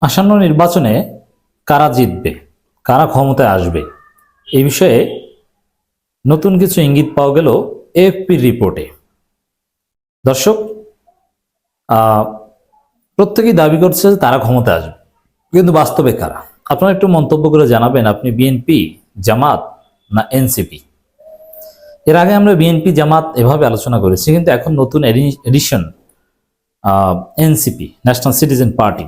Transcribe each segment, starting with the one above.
আসন্ন নির্বাচনে কারা জিতবে, কারা ক্ষমতায় আসবে, এই বিষয়ে নতুন কিছু ইঙ্গিত পাওয়া গেল এএফপির রিপোর্টে। দর্শক, প্রত্যেকেই দাবি করছে যে তারা ক্ষমতায় আসবে, কিন্তু বাস্তবে কারা? আপনারা একটু মন্তব্য করে জানাবেন, আপনি বিএনপি, জামাত না এনসিপি? এর আগে আমরা বিএনপি জামাত এভাবে আলোচনা করেছি, কিন্তু এখন নতুন edition NCP, national citizen party.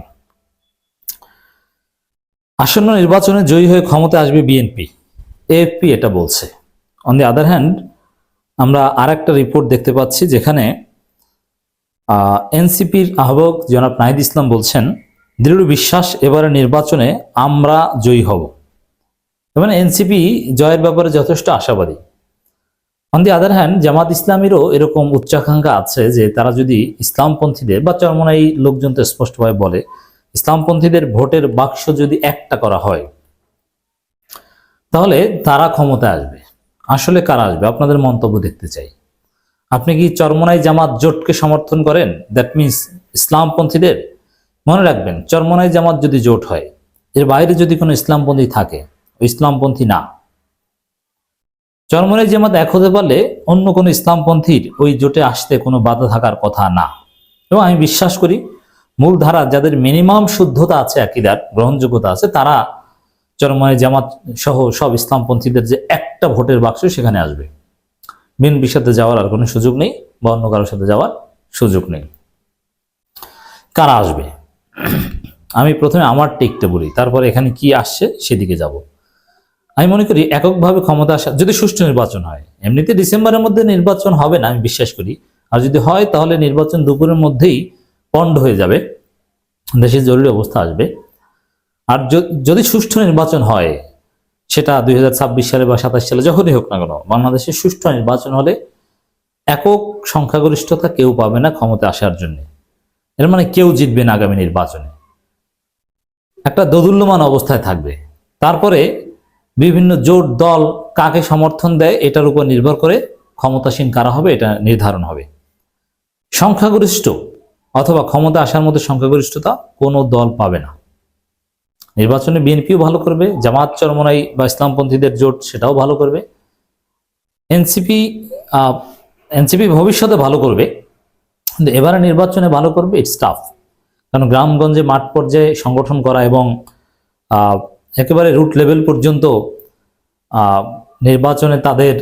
আসন্ন নির্বাচনে জয়ী হয়ে ক্ষমতায় আসবে বিএনপি, এএফপি এটা বলছে। অন দি আদার হ্যান্ড, আমরা আর একটা রিপোর্ট দেখতে পাচ্ছি যেখানে এনসিপির আহ্বায়ক জনাব নাহিদ ইসলাম বলছেন, দৃঢ় বিশ্বাস এবারে নির্বাচনে আমরা জয়ী হব। মানে এনসিপি জয়ের ব্যাপারে যথেষ্ট আশাবাদী। অন দি আদার হ্যান্ড, জামাত ইসলামীরও এরকম উচ্চাকাঙ্ক্ষা আছে যে তারা যদি ইসলামপন্থীদের বা চরমনাই লোকজন তো স্পষ্টভাবে বলে, ইসলামপন্থীদের ভোটের বাক্স যদি একটা করা হয় তাহলে তারা ক্ষমতায় আসবে। আসলে কারা আসবে আপনাদের মন্তব্য দেখতে চাই। আপনি কি চরমনাই জামাত জোটকে সমর্থন করেন? দ্যাট মিনস ইসলামপন্থীদের। মনে রাখবেন, চরমনাই জামাত যদি জোট হয়, এর বাইরে যদি কোনো ইসলামপন্থী থাকে, ইসলামপন্থী না। চরমনাই জামাত এক হতে পারলে অন্য কোনো ইসলামপন্থীর ওই জোটে আসতে কোনো বাধা থাকার কথা না। এবং আমি বিশ্বাস করি মূলধারা যাদের মিনিমাম শুদ্ধতা আছে, আকীদার গ্রহণযোগ্যতা আছে, তারা চরমনাই জামাত সহ সব ইসলামপন্থীদের যে একটা ভোটের বাক্স সেখানে আসবে। বিএনপির সাথে যাওয়ার আর কোনো সুযোগ নেই, বা অন্য কারোর সাথে যাওয়ার সুযোগ নেই। কারা আসবে আমি প্রথমে আমার টেকটা বলি, তারপরে এখানে কি আসছে সেদিকে যাব। আমি মনে করি এককভাবে ক্ষমতা আসা, যদি সুষ্ঠু নির্বাচন হয়, এমনিতে ডিসেম্বরের মধ্যে নির্বাচন হবে না আমি বিশ্বাস করি, আর যদি হয় তাহলে নির্বাচন দুপুরের মধ্যেই পণ্ড হয়ে যাবে, দেশে জরুরি অবস্থা আসবে। আর যদি সুষ্ঠু নির্বাচন হয়, সেটা 2026 সালে বা 27 সালে যখনই হোক না কেন, বাংলাদেশে সুষ্ঠু নির্বাচন হলে একক সংখ্যাগরিষ্ঠতা কেউ পাবে না ক্ষমতা আসার জন্য। এর মানে কেউ জিতবে না আগামী নির্বাচনে, একটা দোদুল্যমান অবস্থায় থাকবে। তারপরে বিভিন্ন জোট দল কাকে সমর্থন দেয় এটার উপর নির্ভর করে ক্ষমতাসীন কারা হবে এটা নির্ধারণ হবে। সংখ্যাগরিষ্ঠ অথবা ক্ষমতা আসার মধ্যে সংখ্যাগরিষ্ঠতা কোনো দল পাবে না। নির্বাচনে বিএনপিও ভালো করবে, জামাত চরমনাই বা ইসলামপন্থীদের জোট সেটাও ভালো করবে, এনসিপি ভবিষ্যতে ভালো করবে, কিন্তু এবারে নির্বাচনে ভালো করবে ইটস টাফ। কারণ গ্রামগঞ্জে মাঠ পর্যায়ে সংগঠন করা এবং একেবারে রুট লেভেল পর্যন্ত নির্বাচনে তাদের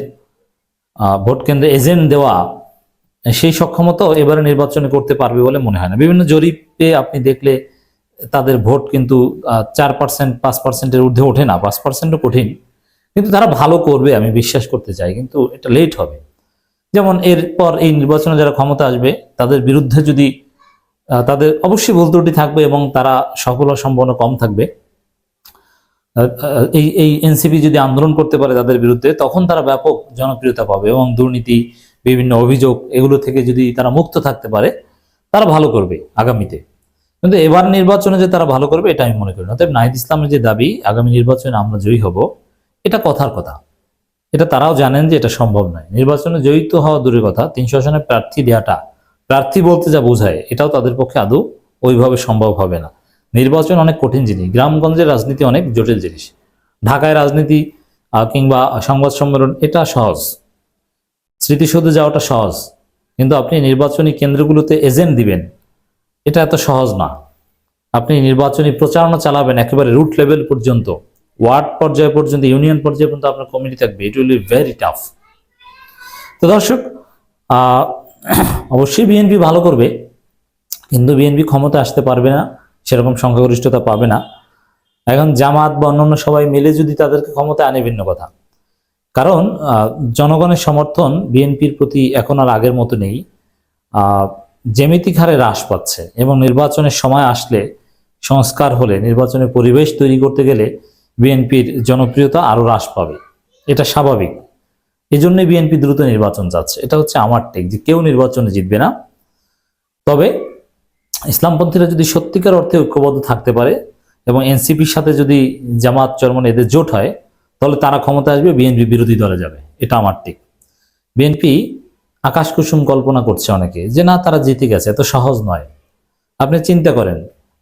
ভোট কেন্দ্রে এজেন্ট দেওয়া, সেই সক্ষমতা এবারে নির্বাচনে করতে পারবে বলে মনে হয় না। বিভিন্ন জরিপে আপনি দেখলে তাদের ভোট কিন্তু 4%, 5%-এর ঊর্ধ্বে ওঠে না, 5%ও কঠিন, কিন্তু তারা ভালো করবে আমি বিশ্বাস করতে চাই, কিন্তু এটা লেট হবে। যেমন এরপর এই নির্বাচনে যারা ক্ষমতা আসবে তাদের বিরুদ্ধে যদি তাদের অবশ্যই ভুল ত্রুটি থাকবে এবং তারা সফলতার সম্ভাবনা কম থাকবে। এই এনসিপি যদি আন্দোলন করতে পারে তাদের বিরুদ্ধে, তখন তারা ব্যাপক জনপ্রিয়তা পাবে এবং দুর্নীতি, বিভিন্ন অভিযোগ এগুলো থেকে যদি তারা মুক্ত থাকতে পারে, তারা ভালো করবে আগামীতে। কিন্তু এবার নির্বাচনে যে তারা ভালো করবে এটা আমি মনে করি না। অতএব নাহিদ ইসলামের যে দাবি আগামী নির্বাচনে আমরা জয়ী হব, এটা কথার কথা, এটা তারাও জানেন যে এটা সম্ভব নয়। নির্বাচনে জয়ী তো হওয়া দূরের কথা, 300 আসনে প্রার্থী দেওয়াটা, প্রার্থী বলতে যা বোঝায়, এটাও তাদের পক্ষে আদৌ ওইভাবে সম্ভব হবে না। নির্বাচন অনেক কঠিন জিনিস, গ্রামগঞ্জের রাজনীতি অনেক জটিল জিনিস। ঢাকায় রাজনীতি কিংবা সংবাদ সম্মেলন এটা সহজ, স্মৃতিসৌধে যাওয়াটা সহজ, কিন্তু আপনি নির্বাচনী কেন্দ্রগুলোতে এজেন্ট দিবেন, এটা এত সহজ না। আপনি নির্বাচনী প্রচারণা চালাবেন একেবারে রুট লেভেল পর্যন্ত, ওয়ার্ড পর্যায় পর্যন্ত, ইউনিয়ন পর্যায়ে পর্যন্ত আপনার কমিটি থাকবে, it will be very tough. তো দর্শক, অবশ্যই বিএনপি ভালো করবে, কিন্তু বিএনপি ক্ষমতা আসতে পারবে না, সেরকম সংখ্যাগরিষ্ঠতা পাবে না। এখন জামাত বা অন্যান্য সবাই মিলে যদি তাদেরকে ক্ষমতা আনে ভিন্ন কথা, কারণ জনগণের সমর্থন বিএনপির প্রতি এখন আর আগের মতো নেই, জ্যামিতিক হারে হ্রাস পাচ্ছে। এবং নির্বাচনের সময় আসলে, সংস্কার হলে, নির্বাচনের পরিবেশ তৈরি করতে গেলে বিএনপির জনপ্রিয়তা আরো হ্রাস পাবে, এটা স্বাভাবিক। এই জন্যই বিএনপি দ্রুত নির্বাচন যাচ্ছে। এটা হচ্ছে আমার টেক, যে কেউ নির্বাচনে জিতবে না। তবে ইসলামপন্থীরা যদি সত্যিকার অর্থে ঐক্যবদ্ধ থাকতে পারে এবং এনসিপির সাথে যদি জামাত চরমনাই এদের জোট হয়, তাহলে তারা ক্ষমতা আসবে, বিএনপি বিরোধী দলে যাবে, এটা আমার টেক। বিএনপি আকাশ কুসুম কল্পনা করছে অনেকে যে না তারা জিতে গেছে, এত সহজ নয়। আপনি চিন্তা করেন,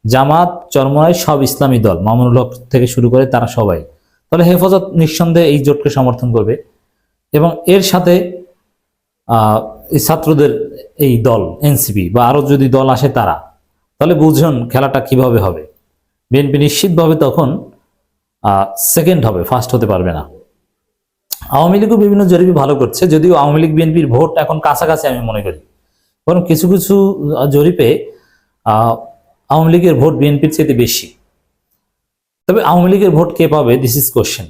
জামাত, চরমনাই সব ইসলামী দল, মামুনুল হক থেকে শুরু করে তারা সবাই, তাহলে হেফাজত নিঃসন্দেহে এই জোটকে সমর্থন করবে। এবং এর সাথে এই ছাত্রদের এই দল এনসিপি বা আরো যদি দল আসে তারা, তাহলে বুঝুন খেলাটা কিভাবে হবে। বিএনপি নিশ্চিতভাবে তখন সেকেন্ড হবে, ফার্স্ট হতে পারবে না। আওয়ামী লীগও বিভিন্ন জরিপে ভালো করছে, যদিও আওয়ামী লীগ বিএনপির ভোট এখন কাছাকাছি আমি মনে করি, কারণ কিছু কিছু জরিপে আওয়ামী লীগের ভোট বিএনপির চেয়ে বেশি। তবে আওয়ামী লীগের ভোট কে পাবে, দিস ইজ কোশ্চেন।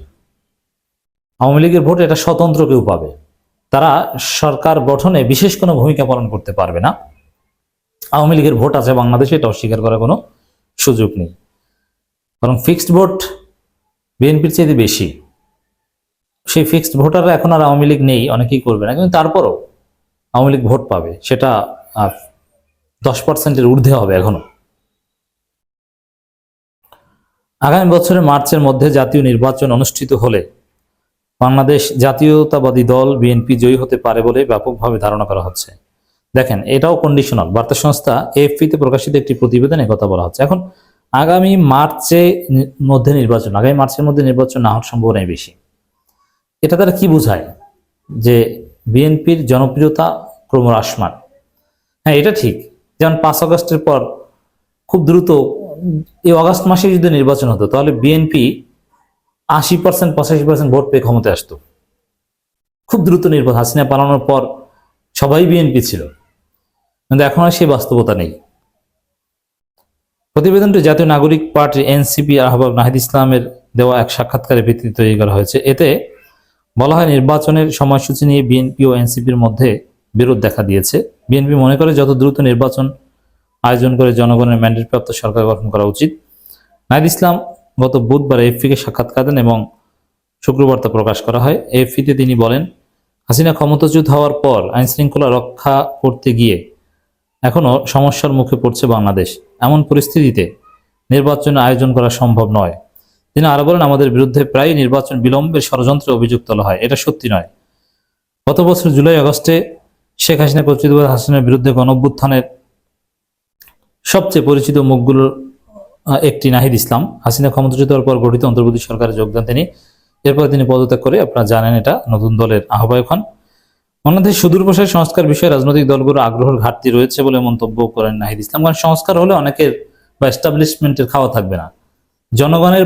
আওয়ামী লীগের ভোট এটা স্বতন্ত্র কেউ পাবে, তারা সরকার গঠনে বিশেষ কোনো ভূমিকা পালন করতে পারবে না। আওয়ামী লীগের ভোট আছে বাংলাদেশে, এটা অস্বীকার করার কোনো সুযোগ নেই, কারণ ফিক্সড ভোট বিএনপির চেয়ে বেশি। সেই ফিক্সড ভোটাররা এখন আর আওয়ামী লীগ নেই, অনেকেই করবে না, কিন্তু তারপরও আওয়ামী লীগ ভোট পাবে, সেটা 10%-এর ঊর্ধ্বে হবে এখনো। আগামী বছরের মার্চের মধ্যে জাতীয় নির্বাচন অনুষ্ঠিত হলে বাংলাদেশ জাতীয়তাবাদী দল বিএনপি জয়ী হতে পারে বলে ব্যাপকভাবে ধারণা করা হচ্ছে। দেখেন, এটাও কন্ডিশনাল। বার্তা সংস্থা এএফপিতে প্রকাশিত একটি প্রতিবেদনে কথা বলা হচ্ছে। এখন আগামী মার্চের মধ্যে নির্বাচন না হওয়ার সম্ভাবনাই বেশি। এটা তারা কি বোঝায়? যে বিএনপির জনপ্রিয়তা ক্রমহ্রাসমান। হ্যাঁ, এটা ঠিক। যেমন 5 আগস্টের পর খুব দ্রুত এই অগাস্ট মাসে যদি নির্বাচন হতো, তাহলে বিএনপি 80%, 85% ভোট পেয়ে ক্ষমতায় আসতো। খুব দ্রুত নির্বাচন, হাসিনা পালানোর পর সবাই বিএনপি ছিল, কিন্তু এখন আর সেই বাস্তবতা নেই। প্রতিবেদনটি জাতীয় নাগরিক পার্টি এনসিপি আহ্বায়ক নাহিদ ইসলামের দেওয়া এক সাক্ষাৎকারের ভিত্তিতে তৈরি করা হয়েছে। এতে বলা হয়, নির্বাচনের সময়সূচি নিয়ে বিএনপি ও এনসিপির মধ্যে বিরোধ দেখা দিয়েছে। বিএনপি মনে করে যত দ্রুত নির্বাচন আয়োজন করে জনগণের ম্যান্ডেটপ্রাপ্ত সরকার গঠন করা উচিত। নাহিদ ইসলাম গত বুধবার এএফপিকে সাক্ষাৎকার দেন এবং শুক্রবার তা প্রকাশ করা হয়। এএফপিতে তিনি বলেন, হাসিনা ক্ষমতাচ্যুত হওয়ার পর আইনশৃঙ্খলা রক্ষা করতে গিয়ে এখনো সমস্যার মুখে পড়ছে বাংলাদেশ। এমন পরিস্থিতিতে নির্বাচন আয়োজন করা সম্ভব নয়। তিনি আরো বলেন, আমাদের বিরুদ্ধে প্রায় নির্বাচন বিলম্বের ষড়যন্ত্রে অভিযোগ তোলা হয়, এটা সত্যি নয়। গত বছর জুলাই আগস্টে শেখ হাসিনা কর্তৃত্ব হাসিনার বিরুদ্ধে গণঅভ্যুত্থানের সবচেয়ে পরিচিত মুখগুলোর একটি নাহিদ ইসলাম। হাসিনা ক্ষমতাচ্যুত হওয়ার পর গঠিত অন্তর্বর্তী সরকারে যোগদান তিনি। এরপর তিনি পদত্যাগ করে, আপনারা জানেন, এটা নতুন দলের আহ্বায়ক হন। বাংলাদেশ সুদূর প্রসারী সংস্কার বিষয়ে রাজনৈতিক দলগুলোর আগ্রহের ঘাটতি রয়েছে বলে মন্তব্য করেন নাহিদ ইসলাম। কারণ সংস্কার হলে অনেকের বা এস্টাবলিশমেন্টের খাওয়া থাকবে না। জনগণের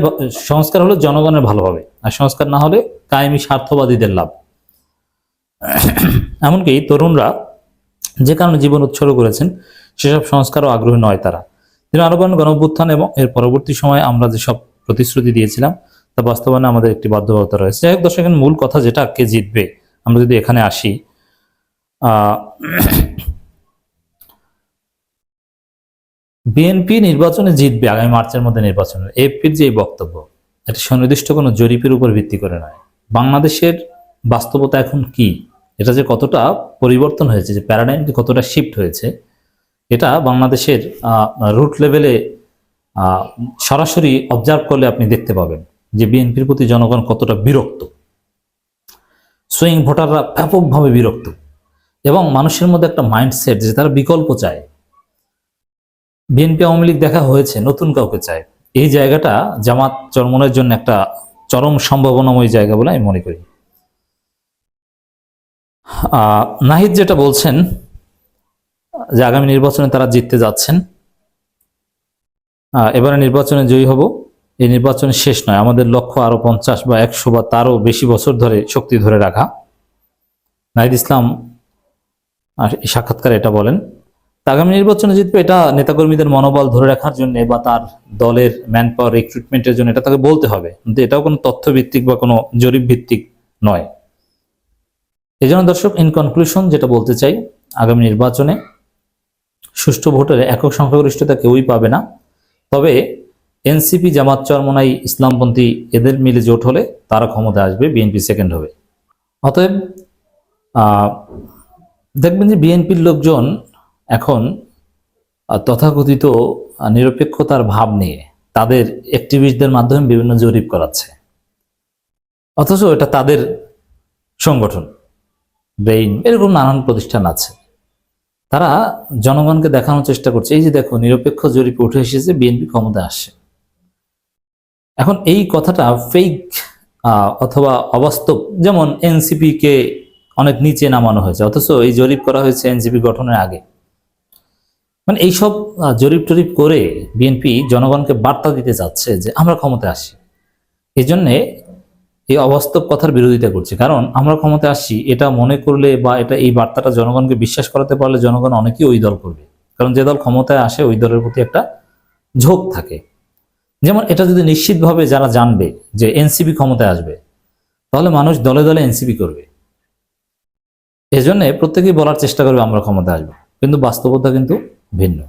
সংস্কার হলে জনগণের ভালো হবে, আর সংস্কার না হলে কায়েমি স্বার্থবাদীদের লাভ। এমনকি তরুণরা যে কারণে জীবন উৎসর্গ করেছেন সেসব সংস্কারও আগ্রহী নয় তারা। তিনি আরো বলেন, গণঅভ্যুত্থান এবং এর পরবর্তী সময়ে আমরা যেসব প্রতিশ্রুতি দিয়েছিলাম তা বাস্তবায়নে আমাদের একটি বাধ্যবাধকতা রয়েছে। যাই হোক দর্শক, এখানে মূল কথা যেটা, কে জিতবে, আমরা যদি এখানে আসি, বিএনপি নির্বাচনে জিতবে আগামী মার্চের মধ্যে নির্বাচনের। এএফপির যে বক্তব্য, এটা সুনির্দিষ্ট কোনো জরিপের উপর ভিত্তি করে নয়। বাংলাদেশের বাস্তবতা এখন কি, এটা যে কতটা পরিবর্তন হয়েছে, যে প্যারাডাইমটি কতটা শিফট হয়েছে, এটা বাংলাদেশের রুট লেভেলে সরাসরি অবজার্ভ করলে আপনি দেখতে পাবেন যে বিএনপির প্রতি জনগণ কতটা বিরক্ত। সুইং ভোটাররা ব্যাপকভাবে বিরক্ত, এবং মানুষের মধ্যে একটা মাইন্ডসেট যে তারা বিকল্প চায়। বিএনপি আওয়ামী লীগ দেখা হয়েছে, নতুন কাউকে চায়। এই জায়গাটা জামাত চরমনের জন্য একটা চরম সম্ভাবনাময় জায়গা বলে আমি মনে করি। নাহিদ যেটা বলছেন যে আগামী নির্বাচনে তারা জিততে যাচ্ছেন, এবারে নির্বাচনে জয়ী হব, এই নির্বাচন শেষ নয়, আমাদের লক্ষ্য আরো 50 বা 100 বা তারও বেশি বছর ধরে শক্তি ধরে রাখা। নাহিদ ইসলাম এই সাক্ষাৎকারে এটা বলেন। আগামী নির্বাচনে জিতবে, এটা নেতাকর্মীদের মনোবল ধরে রাখার জন্য বা তার দলের ম্যান পাওয়ার রিক্রুটমেন্টের জন্য এটা তাকে বলতে হবে, কিন্তু এটাও কোনো তথ্য ভিত্তিক বা কোনো জরিপ ভিত্তিক নয়। এই জন্য দর্শক, ইন কনক্লুশন যেটা বলতে চাই, আগামী নির্বাচনে সুষ্ঠু ভোটের একক সংখ্যাগরিষ্ঠতা কেউই পাবে না। তবে এনসিপি, জামাত, চরমনাই, ইসলামপন্থী এদের মিলে জোট হলে তারা ক্ষমতায় আসবে, বিএনপি সেকেন্ড হবে। অতএব দেখবেন যে বিএনপির লোকজন এখন তথাকথিত নিরপেক্ষতার ভাব নিয়ে তাদের অ্যাক্টিভিস্টদের মাধ্যমে বিভিন্ন জরিপ করাচ্ছে, অথচ এটা তাদের সংগঠন, ব্রেইন, এরকম নানান প্রতিষ্ঠান আছে। তারা জনগণকে দেখানোর চেষ্টা করছে, এই যে দেখো নিরপেক্ষ জরিপে উঠে এসেছে বিএনপি ক্ষমতায় আসছে। এখন এই কথাটা ফেক অথবা অবাস্তব। যেমন এনসিপি কে অনেক নিচে নামানো হয়েছে, অথচ এই জরিপ করা হয়েছে এনসিপি গঠনের আগে। মানে এইসব জরিপ টরিপ করে বিএনপি জনগণকে বার্তা দিতে চাচ্ছে যে আমরা ক্ষমতায় আসি। এই জন্যে এই অবাস্তব কথার বিরোধিতা করছে। কারণ আমরা ক্ষমতায় আসছি এটা মনে করলে বা এই বার্তাটা জনগণকে বিশ্বাস করাতে পারলে জনগণ অনেকেই ওই দল করবে। কারণ যে দল ক্ষমতায় আসে ওই দলের প্রতি একটা ঝোঁক থাকে। যেমন এটা যদি নিশ্চিতভাবে যারা জানবে যে এনসিপি ক্ষমতায় আসবে, তাহলে মানুষ দলে দলে এনসিপি করবে। এজন্য প্রত্যেকেই বলার চেষ্টা করবে আমরা ক্ষমতায় আসবো, কিন্তু বাস্তবতা কিন্তু ভিন্ন।